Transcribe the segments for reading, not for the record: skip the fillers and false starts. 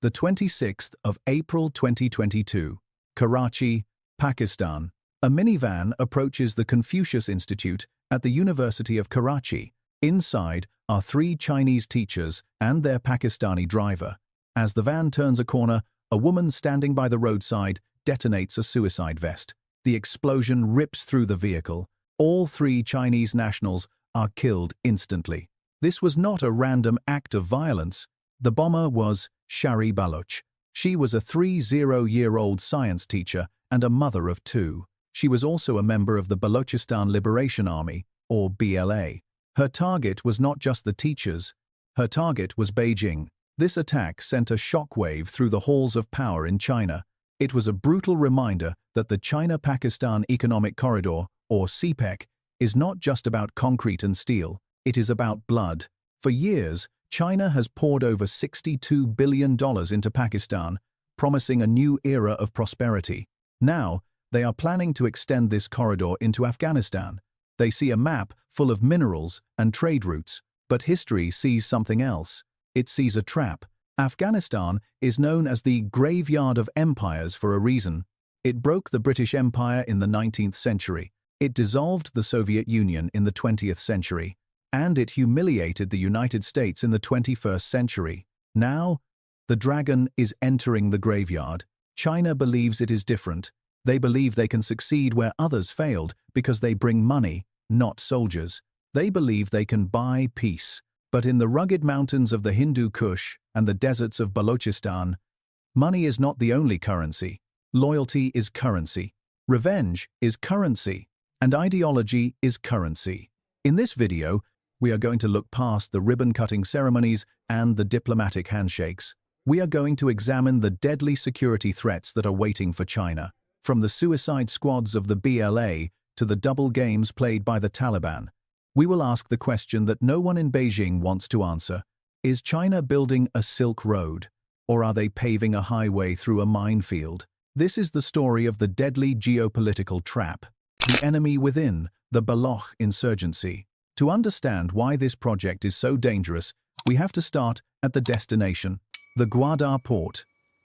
The 26th of April 2022, Karachi, Pakistan. A minivan approaches the Confucius Institute at the University of Karachi. Inside are 3 Chinese teachers and their Pakistani driver. As the van turns a corner, a woman standing by the roadside detonates a suicide vest. The explosion rips through the vehicle. All 3 Chinese nationals are killed instantly. This was not a random act of violence. The bomber was Shari Baloch. She was a 30-year-old science teacher and a mother of 2. She was also a member of the Balochistan Liberation Army, or BLA. Her target was not just the teachers. Her target was Beijing. This attack sent a shockwave through the halls of power in China. It was a brutal reminder that the China-Pakistan Economic Corridor, or CPEC, is not just about concrete and steel. It is about blood. For years, China has poured over $62 billion into Pakistan, promising a new era of prosperity. Now, they are planning to extend this corridor into Afghanistan. They see a map full of minerals and trade routes, but history sees something else. It sees a trap. Afghanistan is known as the graveyard of empires for a reason. It broke the British Empire in the 19th century. It dissolved the Soviet Union in the 20th century. And it humiliated the United States in the 21st century. Now, the dragon is entering the graveyard. China believes it is different. They believe they can succeed where others failed because they bring money, not soldiers. They believe they can buy peace. But in the rugged mountains of the Hindu Kush and the deserts of Balochistan, money is not the only currency. Loyalty is currency. Revenge is currency. And ideology is currency. In this video, we are going to look past the ribbon-cutting ceremonies and the diplomatic handshakes. We are going to examine the deadly security threats that are waiting for China, from the suicide squads of the BLA to the double games played by the Taliban. We will ask the question that no one in Beijing wants to answer. Is China building a Silk Road, or are they paving a highway through a minefield? This is the story of the deadly geopolitical trap, the enemy within, the Baloch insurgency. To understand why this project is so dangerous, we have to start at the destination, the Gwadar port.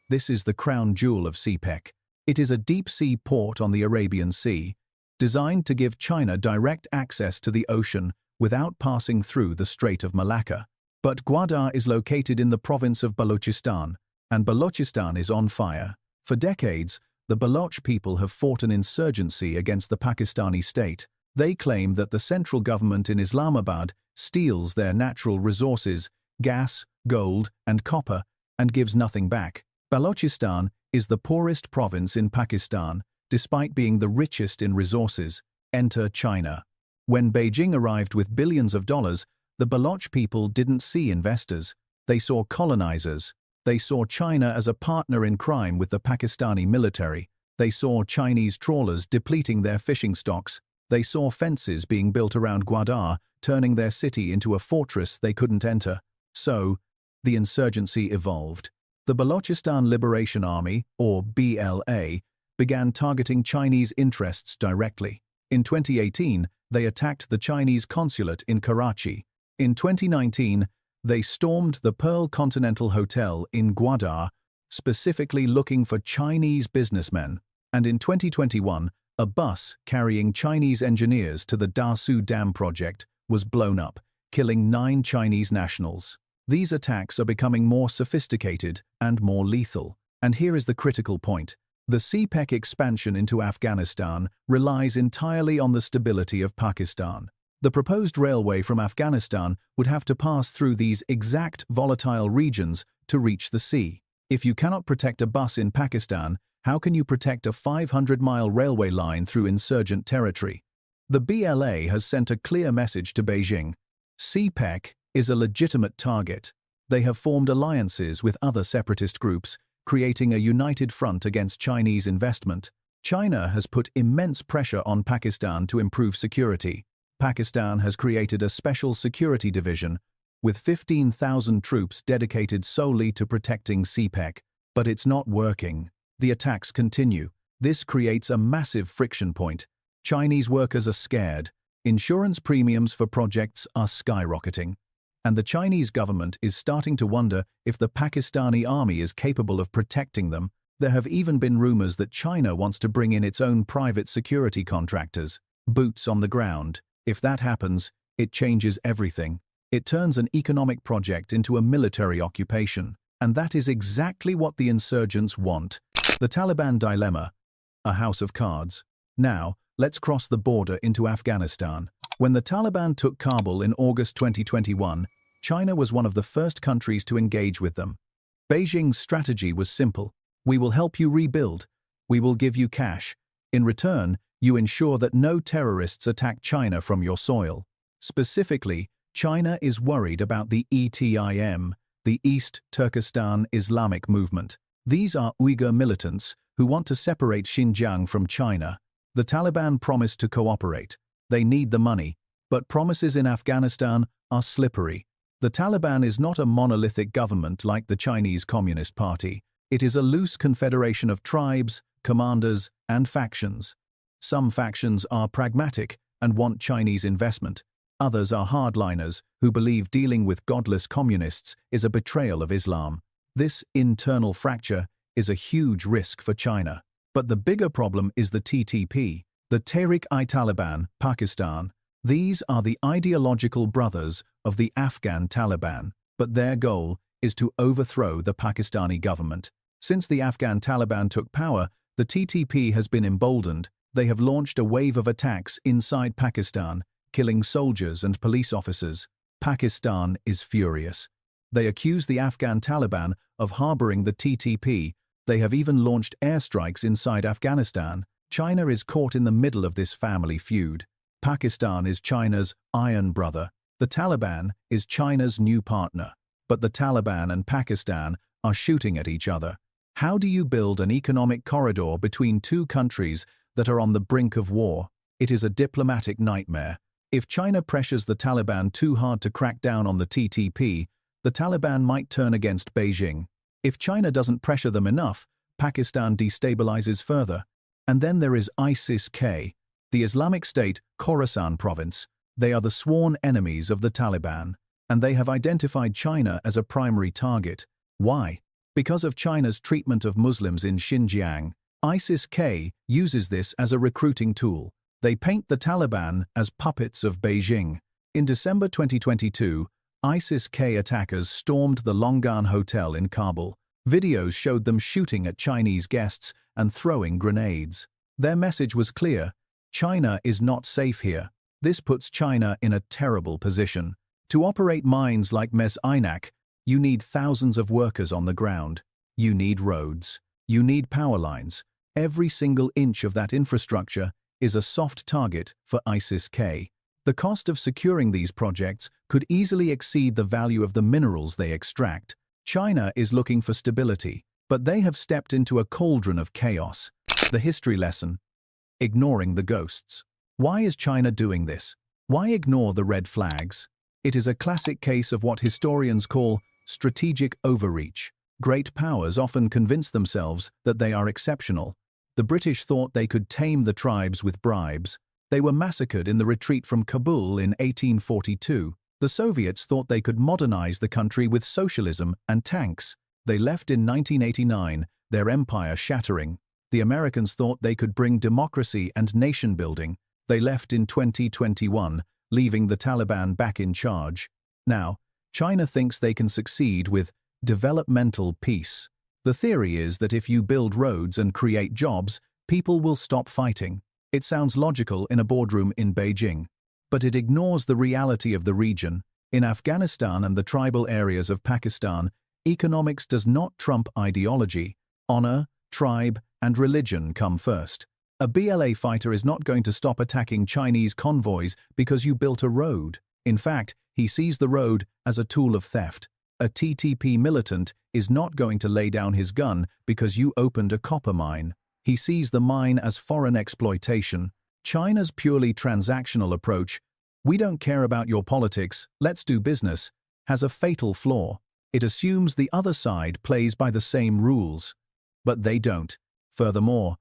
This is the crown jewel of CPEC. It is a deep-sea port on the Arabian Sea, designed to give China direct access to the ocean without passing through the Strait of Malacca. But Gwadar is located in the province of Balochistan, and Balochistan is on fire. For decades, the Baloch people have fought an insurgency against the Pakistani state. They claim that the central government in Islamabad steals their natural resources, gas, gold, and copper, and gives nothing back. Balochistan is the poorest province in Pakistan, despite being the richest in resources. Enter China. When Beijing arrived with billions of dollars, the Baloch people didn't see investors. They saw colonizers. They saw China as a partner in crime with the Pakistani military. They saw Chinese trawlers depleting their fishing stocks. They saw fences being built around Gwadar, turning their city into a fortress they couldn't enter. So, the insurgency evolved. The Balochistan Liberation Army, or BLA, began targeting Chinese interests directly. In 2018, they attacked the Chinese consulate in Karachi. In 2019, they stormed the Pearl Continental Hotel in Gwadar, specifically looking for Chinese businessmen. And in 2021, a bus carrying Chinese engineers to the Dasu Dam project was blown up, killing 9 Chinese nationals. These attacks are becoming more sophisticated and more lethal. And here is the critical point. The CPEC expansion into Afghanistan relies entirely on the stability of Pakistan. The proposed railway from Afghanistan would have to pass through these exact volatile regions to reach the sea. If you cannot protect a bus in Pakistan, how can you protect a 500-mile railway line through insurgent territory? The BLA has sent a clear message to Beijing. CPEC is a legitimate target. They have formed alliances with other separatist groups, creating a united front against Chinese investment. China has put immense pressure on Pakistan to improve security. Pakistan has created a special security division with 15,000 troops dedicated solely to protecting CPEC. But it's not working. The attacks continue. This creates a massive friction point. Chinese workers are scared. Insurance premiums for projects are skyrocketing. and the Chinese government is starting to wonder if the Pakistani army is capable of protecting them. There have even been rumors that China wants to bring in its own private security contractors, boots on the ground. If that happens, it changes everything. It turns an economic project into a military occupation, and that is exactly what the insurgents want. The Taliban dilemma, a house of cards. Now, let's cross the border into Afghanistan. When the Taliban took Kabul in August 2021, China was one of the first countries to engage with them. Beijing's strategy was simple. We will help you rebuild. We will give you cash. In return, you ensure that no terrorists attack China from your soil. Specifically, China is worried about the ETIM, the East Turkestan Islamic Movement. These are Uyghur militants who want to separate Xinjiang from China. The Taliban promised to cooperate. They need the money, but promises in Afghanistan are slippery. The Taliban is not a monolithic government like the Chinese Communist Party. It is a loose confederation of tribes, commanders, and factions. Some factions are pragmatic and want Chinese investment. Others are hardliners who believe dealing with godless communists is a betrayal of Islam. This internal fracture is a huge risk for China. But the bigger problem is the TTP, the Tehrik-i-Taliban, Pakistan. These are the ideological brothers of the Afghan Taliban, but their goal is to overthrow the Pakistani government. Since the Afghan Taliban took power, the TTP has been emboldened. They have launched a wave of attacks inside Pakistan, killing soldiers and police officers. Pakistan is furious. They accuse the Afghan Taliban of harboring the TTP. They have even launched airstrikes inside Afghanistan. China is caught in the middle of this family feud. Pakistan is China's iron brother. The Taliban is China's new partner. But the Taliban and Pakistan are shooting at each other. How do you build an economic corridor between two countries that are on the brink of war? It is a diplomatic nightmare. If China pressures the Taliban too hard to crack down on the TTP, the Taliban might turn against Beijing. If China doesn't pressure them enough, Pakistan destabilizes further. And then there is ISIS-K, the Islamic State Khorasan province. They are the sworn enemies of the Taliban, and they have identified China as a primary target. Why? Because of China's treatment of Muslims in Xinjiang. ISIS-K uses this as a recruiting tool. They paint the Taliban as puppets of Beijing. In December 2022, ISIS-K attackers stormed the Longan Hotel in Kabul. Videos showed them shooting at Chinese guests and throwing grenades. Their message was clear: China is not safe here. This puts China in a terrible position. To operate mines like Mes Aynak, you need thousands of workers on the ground. You need roads. You need power lines. Every single inch of that infrastructure is a soft target for ISIS-K. The cost of securing these projects could easily exceed the value of the minerals they extract. China is looking for stability, but they have stepped into a cauldron of chaos. The history lesson: ignoring the ghosts. Why is China doing this? Why ignore the red flags? It is a classic case of what historians call strategic overreach. Great powers often convince themselves that they are exceptional. The British thought they could tame the tribes with bribes. They were massacred in the retreat from Kabul in 1842. The Soviets thought they could modernize the country with socialism and tanks. They left in 1989, their empire shattering. The Americans thought they could bring democracy and nation-building. They left in 2021, leaving the Taliban back in charge. Now, China thinks they can succeed with developmental peace. The theory is that if you build roads and create jobs, people will stop fighting. It sounds logical in a boardroom in Beijing, but it ignores the reality of the region. In Afghanistan and the tribal areas of Pakistan, economics does not trump ideology. Honor, tribe, and religion come first. A BLA fighter is not going to stop attacking Chinese convoys because you built a road. In fact, he sees the road as a tool of theft. A TTP militant is not going to lay down his gun because you opened a copper mine. He sees the mine as foreign exploitation. China's purely transactional approach, "We don't care about your politics, let's do business," has a fatal flaw. It assumes the other side plays by the same rules. But they don't. Furthermore,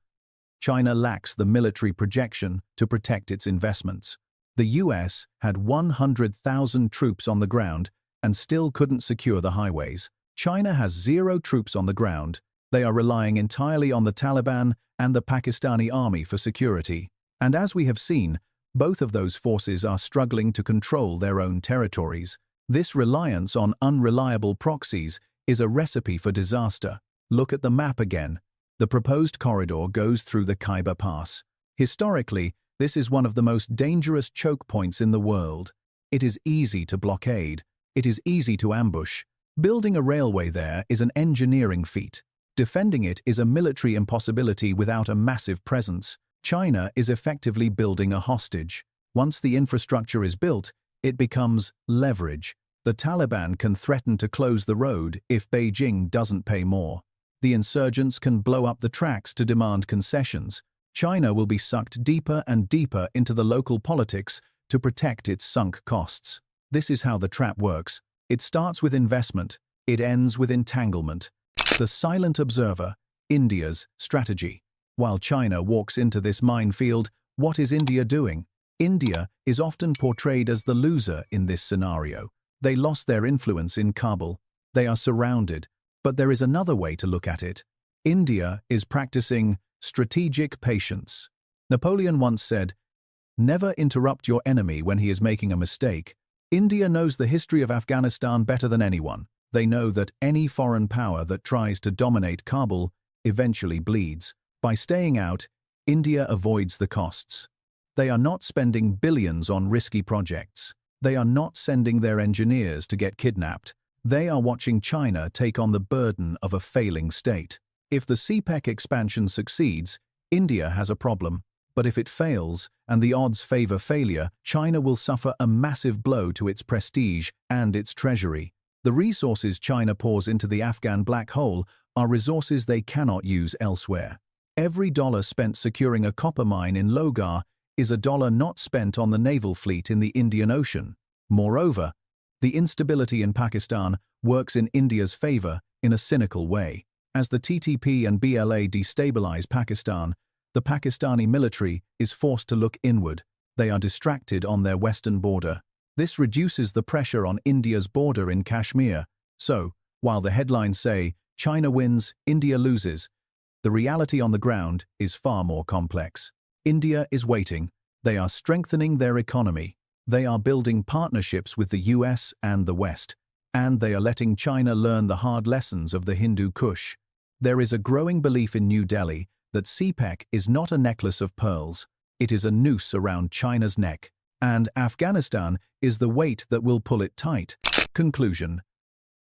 China lacks the military projection to protect its investments. The US had 100,000 troops on the ground, and still couldn't secure the highways. China has zero troops on the ground. They are relying entirely on the Taliban and the Pakistani army for security. And as we have seen, both of those forces are struggling to control their own territories. This reliance on unreliable proxies is a recipe for disaster. Look at the map again. The proposed corridor goes through the Khyber Pass. Historically, this is one of the most dangerous choke points in the world. It is easy to blockade. It is easy to ambush. Building a railway there is an engineering feat. Defending it is a military impossibility without a massive presence. China is effectively building a hostage. Once the infrastructure is built, it becomes leverage. The Taliban can threaten to close the road if Beijing doesn't pay more. The insurgents can blow up the tracks to demand concessions. China will be sucked deeper and deeper into the local politics to protect its sunk costs. This is how the trap works. It starts with investment. It ends with entanglement. The silent observer, India's strategy. While China walks into this minefield, what is India doing? India is often portrayed as the loser in this scenario. They lost their influence in Kabul. They are surrounded. But there is another way to look at it. India is practicing strategic patience. Napoleon once said, "Never interrupt your enemy when he is making a mistake." India knows the history of Afghanistan better than anyone. They know that any foreign power that tries to dominate Kabul eventually bleeds. By staying out, India avoids the costs. They are not spending billions on risky projects. They are not sending their engineers to get kidnapped. They are watching China take on the burden of a failing state. If the CPEC expansion succeeds, India has a problem. But if it fails, and the odds favor failure, China will suffer a massive blow to its prestige and its treasury. The resources China pours into the Afghan black hole are resources they cannot use elsewhere. Every dollar spent securing a copper mine in Logar is a dollar not spent on the naval fleet in the Indian Ocean. Moreover, the instability in Pakistan works in India's favor in a cynical way. As the TTP and BLA destabilize Pakistan, the Pakistani military is forced to look inward. They are distracted on their western border. This reduces the pressure on India's border in Kashmir. So, while the headlines say, China wins, India loses, the reality on the ground is far more complex. India is waiting. They are strengthening their economy. They are building partnerships with the US and the West. And they are letting China learn the hard lessons of the Hindu Kush. There is a growing belief in New Delhi that CPEC is not a necklace of pearls. It is a noose around China's neck. And Afghanistan is the weight that will pull it tight. Conclusion.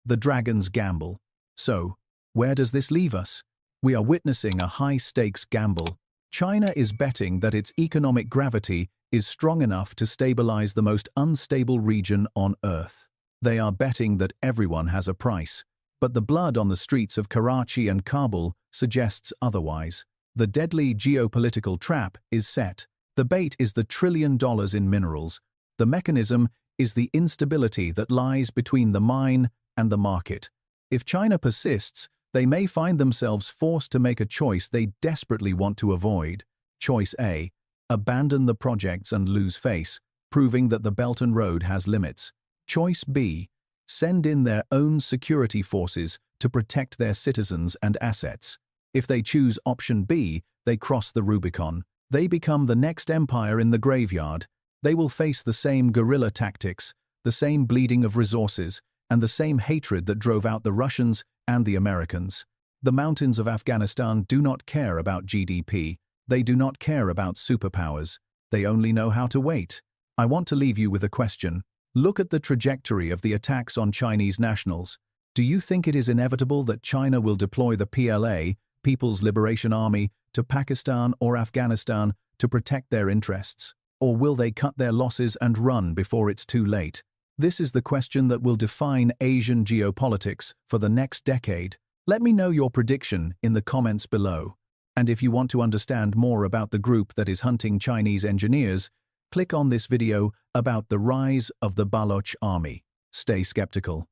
The dragons gamble. So, where does this leave us? We are witnessing a high-stakes gamble. China is betting that its economic gravity is strong enough to stabilize the most unstable region on Earth. They are betting that everyone has a price. But the blood on the streets of Karachi and Kabul suggests otherwise. The deadly geopolitical trap is set. The bait is the $1 trillion in minerals. The mechanism is the instability that lies between the mine and the market. If China persists, they may find themselves forced to make a choice they desperately want to avoid. Choice A: abandon the projects and lose face, proving that the Belt and Road has limits. Choice B: send in their own security forces to protect their citizens and assets. If they choose option B, they cross the Rubicon. They become the next empire in the graveyard. They will face the same guerrilla tactics, the same bleeding of resources, and the same hatred that drove out the Russians and the Americans. The mountains of Afghanistan do not care about GDP. They do not care about superpowers. They only know how to wait. I want to leave you with a question. Look at the trajectory of the attacks on Chinese nationals. Do you think it is inevitable that China will deploy the PLA, People's Liberation Army, to Pakistan or Afghanistan to protect their interests? Or will they cut their losses and run before it's too late? This is the question that will define Asian geopolitics for the next decade. Let me know your prediction in the comments below. And if you want to understand more about the group that is hunting Chinese engineers, click on this video about the rise of the Baloch army. Stay skeptical.